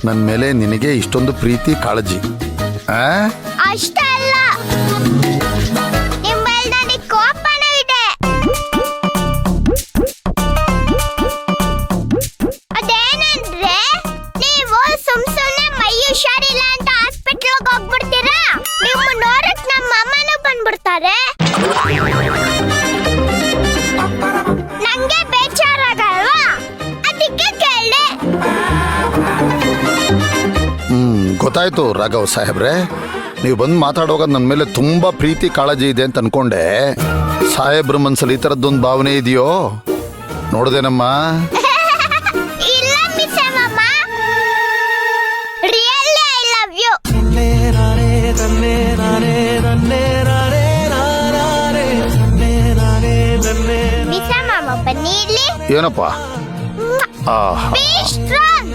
ನನ್ನ ಮೇಲೆ ನಿನಗೆ ಇಷ್ಟೊಂದು ಪ್ರೀತಿ ಕಾಳಜಿ. ಅಷ್ಟೇ ಅಲ್ಲ, ನಿಮ್ಮ ಮೇಲೆ ನನಗೆ ಕೋಪನೂ ಇದೆ. ಅದೇನಂದ್ರೆ ನೀವು ಸುಮ್ಸುಮ್ನೆ ಮೈ ಹುಷಾರಿಲ್ಲ ಅಂತ ಹಾಸ್ಪಿಟಲ್ಗೆ ಹೋಗ್ಬಿಡ್ತೀರಾ. ನಿಮ್ಮ ನೋಡಕ್ ನಮ್ಮ ಅಮ್ಮನೂ ಬಂದ್ಬಿಡ್ತಾರೆ. ನಂಗೆ ಬೇಜಾರಾಗಲ್ವಾ, ಅದಕ್ಕೆ ಕೇಳಿದೆ. ಗೊತ್ತಾಯ್ತು ರಾಘವ್ ಸಾಹೇಬ್ರೆ, ನೀವು ಬಂದು ಮಾತಾಡುವಾಗ ನನ್ನ ಮೇಲೆ ತುಂಬಾ ಪ್ರೀತಿ ಕಾಳಜಿ ಇದೆ ಅಂತ ಅನ್ಕೊಂಡೆ. ಸಾಹೇಬ್ರ ಮನ್ಸಲ್ಲಿ ಈ ಥರದ್ದೊಂದು ಭಾವನೆ ಇದೆಯೋ ನೋಡ್ದೇನಮ್ಮ? ಇಲ್ಲ ಮಿಸ್ ಅಮ್ಮಮ್ಮ, really I love you. Miss ಅಮ್ಮಮ್ಮ ಬನ್ನಿ ಇಲ್ಲಿ. ಏನಪ್ಪ? Be strong.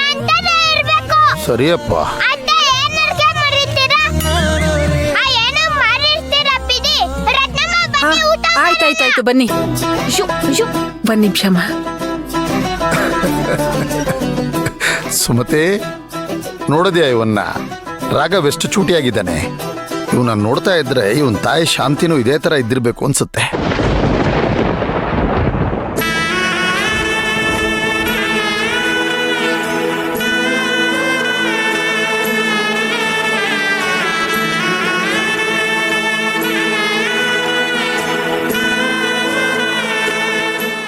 ನಂತರ ಇರ್ಬೇಕು. ಸರಿಯಪ್ಪ. ಅಡ್ಡ ಏನರ್ಗೆ ಮರಿತೀರಾ? ಏನು ಮರಿರ್ತೀರಾ ಬಿಡಿ. ರತ್ನಮ್ಮ ಬನ್ನಿ ಊಟ. ಆಯ್ತಾಯ್ತಾಯ್ತು ಬನ್ನಿ. ಒಂದ್ ನಿಮಿಷಮ್ಮ. ಸುಮತಿ, ನೋಡಿದ್ಯಾ ಇವನ್ನ? ರಾಘವ್ ಎಷ್ಟು ಚೂಟಿಯಾಗಿದ್ದಾನೆ. ಇವನ್ನ ನೋಡ್ತಾ ಇದ್ರೆ ಇವನ್ ತಾಯಿ ಶಾಂತಿನೂ ಇದೇ ತರ ಇದ್ದಿರ್ಬೇಕು ಅನ್ಸುತ್ತೆ.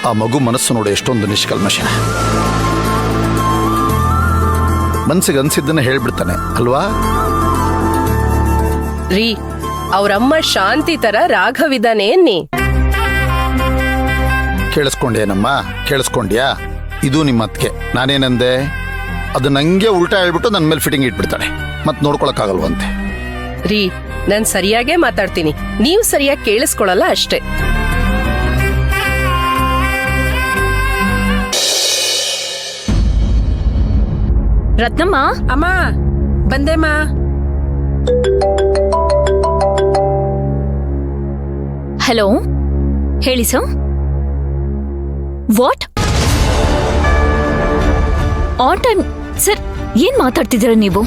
ಆ ಮಗು ಮನಸ್ಸು ನೋಡಿ ಎಷ್ಟೊಂದು ನಿಷ್ಕಲ್ಮಶ. ಮನ್ಸಿಗೆ ಅನ್ಸಿದ್ದನ್ನ ಹೇಳ್ಬಿಡ್ತಾನೆ ಅಲ್ವಾ? ರೀ, ಅವ್ರಮ್ಮ ಶಾಂತಿ ತರ ರಾಘವಿದಾನೆ ಅನ್ನಿ. ಕೇಳಿಸ್ಕೊಂಡೇನಮ್ಮ? ಕೇಳಿಸ್ಕೊಂಡ್ಯಾ? ಇದು ನಿಮ್ಮ ಅತ್ತಿಗೆ. ನಾನೇನಂದೆ? ಅದು ನಂಗೆ ಉಲ್ಟಾ ಹೇಳ್ಬಿಟ್ಟು ನನ್ನ ಮೇಲೆ ಫಿಟ್ಟಿಂಗ್ ಇಟ್ಬಿಡ್ತಾಳೆ. ಮತ್ತೆ ನೋಡ್ಕೊಳಕ್ಕಾಗಲ್ವಂತೆ. ರೀ, ನಾನ್ ಸರಿಯಾಗೇ ಮಾತಾಡ್ತೀನಿ, ನೀವು ಸರಿಯಾಗಿ ಕೇಳಿಸ್ಕೊಳಲ್ಲ ಅಷ್ಟೇ. ರತ್ನಮ್ಮ. ಅಮ್ಮ ಬಂದೇಮ್ಮ. ಹಲೋ, ಹೇಳಿ sir. What? On time sir? ಏನ್ ಮಾತಾಡ್ತಿದ್ದೀರ ನೀವು?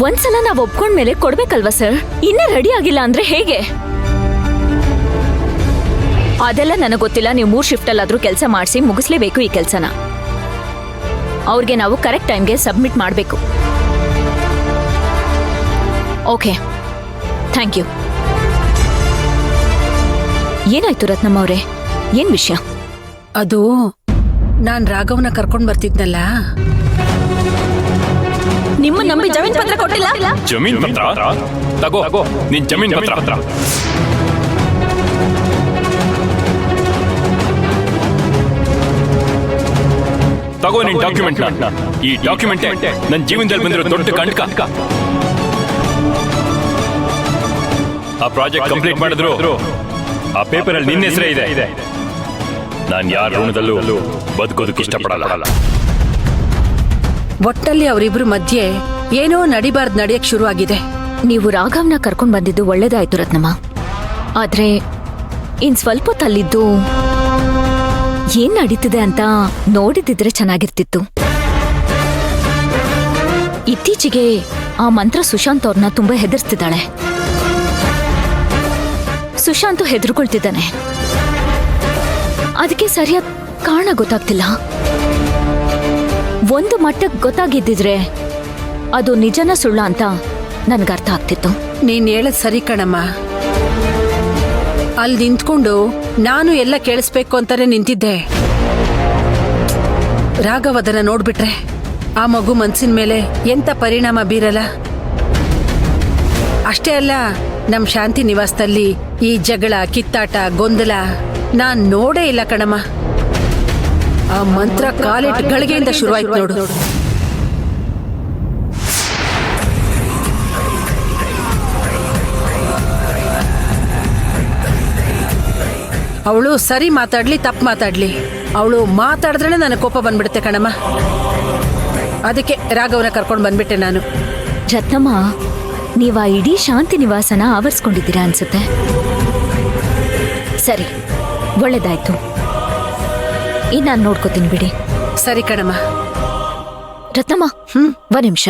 ಒಂದ್ಸಲ ನಾವ್ ಒಪ್ಕೊಂಡ್ಮೇಲೆ ಕೊಡ್ಬೇಕಲ್ವಾ ಸರ್? ಇನ್ನೇ ರೆಡಿ ಆಗಿಲ್ಲ ಅಂದ್ರೆ ಹೇಗೆ? ಅದೆಲ್ಲ ನನಗೆ ಗೊತ್ತಿಲ್ಲ. ನೀವು 3 ಶಿಫ್ಟ್ ಅಲ್ಲಾದ್ರೂ ಕೆಲಸ ಮಾಡಿಸಿ ಮುಗಿಸ್ಲೇಬೇಕು ಈ ಕೆಲಸನ. ಅವ್ರಿಗೆ ನಾವು ಕರೆಕ್ಟ್ ಟೈಮ್ಗೆ ಸಬ್ಮಿಟ್ ಮಾಡಬೇಕು. Okay, thank you. ಏನಾಯ್ತು ರತ್ನಮ್ಮ ಅವರೇ? ಏನ್ ವಿಷಯ? ಅದು ನಾನ್ ರಾಘವನ ಕರ್ಕೊಂಡ್ ಬರ್ತಿದ್ನಲ್ಲ. ನಿಮ್ಮ ನಂಬಿ ಜಮೀನ್ ಪತ್ರ ಕೊಟ್ಟಿಲ್ಲ? ಜಮೀನ್ ಪತ್ರ ತಗೋ, ನಿನ್ ಜಮೀನ್ ಪತ್ರ. ತಗೋ ನಿನ್ ಡಾಕ್ಯುಮೆಂಟ್. ಈ ಡಾಕ್ಯುಮೆಂಟ್ ನನ್ನ ಜೀವನದಲ್ಲಿ ಬಂದಿರೋ ದೊಡ್ಡ ಕಂಟಕ. ಆ ಪ್ರಾಜೆಕ್ಟ್ ಕಂಪ್ಲೀಟ್ ಮಾಡಿದ್ರು ಆ ಪೇಪರ್ ಅಲ್ಲಿ ನಿನ್ನ ಹೆಸರೇ ಇದೆ. ನಾನು ಯಾರ ಋಣದಲ್ಲೂ ಬದುಕೋದಕ್ಕೆ ಇಷ್ಟಪಡಲ್ಲ. ಒಟ್ಟಲ್ಲಿ ಅವರಿಬ್ರು ಮಧ್ಯೆ ಏನೋ ನಡಿಬಾರ್ದು ನಡೆಯಕ್ ಶುರು ಆಗಿದೆ. ನೀವು ರಾಘವ್ನ ಕರ್ಕೊಂಡ್ ಬಂದಿದ್ದು ಒಳ್ಳೇದಾಯ್ತು ರತ್ನಮ್ಮ. ಆದ್ರೆ ಇನ್ ಸ್ವಲ್ಪ ಹೊತ್ತಲ್ಲಿದ್ದು ಏನ್ ನಡೀತಿದೆ ಅಂತ ನೋಡಿದಿದ್ರೆ ಚೆನ್ನಾಗಿರ್ತಿತ್ತು. ಇತ್ತೀಚೆಗೆ ಆ ಮಂತ್ರ ಸುಶಾಂತ್ ಅವ್ರನ್ನ ತುಂಬಾ ಹೆದರ್ಸ್ತಿದ್ದಾಳೆ. ಸುಶಾಂತ್ ಹೆದರ್ಕೊಳ್ತಿದ್ದಾನೆ. ಅದಕ್ಕೆ ಸರಿಯಾದ ಕಾರಣ ಗೊತ್ತಾಗ್ತಿಲ್ಲ. ಒಂದು ಮಟ್ಟಕ್ಕೆ ಗೊತ್ತಾಗಿದ್ದಿದ್ರೆ ಅದು ನಿಜನ ಸುಳ್ಳ ಅಂತ ನನ್ಗರ್ಥ ಆಗ್ತಿತ್ತು. ನೀನ್ ಹೇಳದ್ ಸರಿ ಕಣಮ್ಮ. ಅಲ್ಲಿ ನಿಂತ್ಕೊಂಡು ನಾನು ಎಲ್ಲ ಕೇಳಿಸ್ಬೇಕು ಅಂತಾನೆ ನಿಂತಿದ್ದೆ. ರಾಘವ್ ಅದನ್ನ ನೋಡ್ಬಿಟ್ರೆ ಆ ಮಗು ಮನ್ಸಿನ ಮೇಲೆ ಎಂತ ಪರಿಣಾಮ ಬೀರಲ್ಲ. ಅಷ್ಟೇ ಅಲ್ಲ, ನಮ್ ಶಾಂತಿ ನಿವಾಸದಲ್ಲಿ ಈ ಜಗಳ, ಕಿತ್ತಾಟ, ಗೊಂದಲ ನಾನ್ ನೋಡೇ ಇಲ್ಲ ಕಣಮ್ಮ. ಆ ಮಂತ್ರ ಕಾಲಿಟ್ ಗಳಿಗೆಯಿಂದ ಶುರುವಾಯ್ತು ನೋಡು. ಅವಳು ಸರಿ ಮಾತಾಡ್ಲಿ ತಪ್ಪು ಮಾತಾಡ್ಲಿ, ಅವಳು ಮಾತಾಡಿದ್ರೆ ನನಗೆ ಕೋಪ ಬಂದ್ಬಿಡುತ್ತೆ ಕಣಮ್ಮ. ಅದಕ್ಕೆ ರಾಘವನ ಕರ್ಕೊಂಡು ಬಂದ್ಬಿಟ್ಟೆ ನಾನು. ರತ್ನಮ್ಮ, ನೀವ ಇಡೀ ಶಾಂತಿ ನಿವಾಸನ ಆವರಿಸ್ಕೊಂಡಿದ್ದೀರಾ ಅನ್ಸುತ್ತೆ. ಸರಿ, ಒಳ್ಳೇದಾಯ್ತು. ಇನ್ನು ನಾನು ನೋಡ್ಕೋತೀನಿ ಬಿಡಿ. ಸರಿ ಕಣಮ್ಮ. ರತ್ನಮ್ಮ ಒಂದ್ ನಿಮಿಷ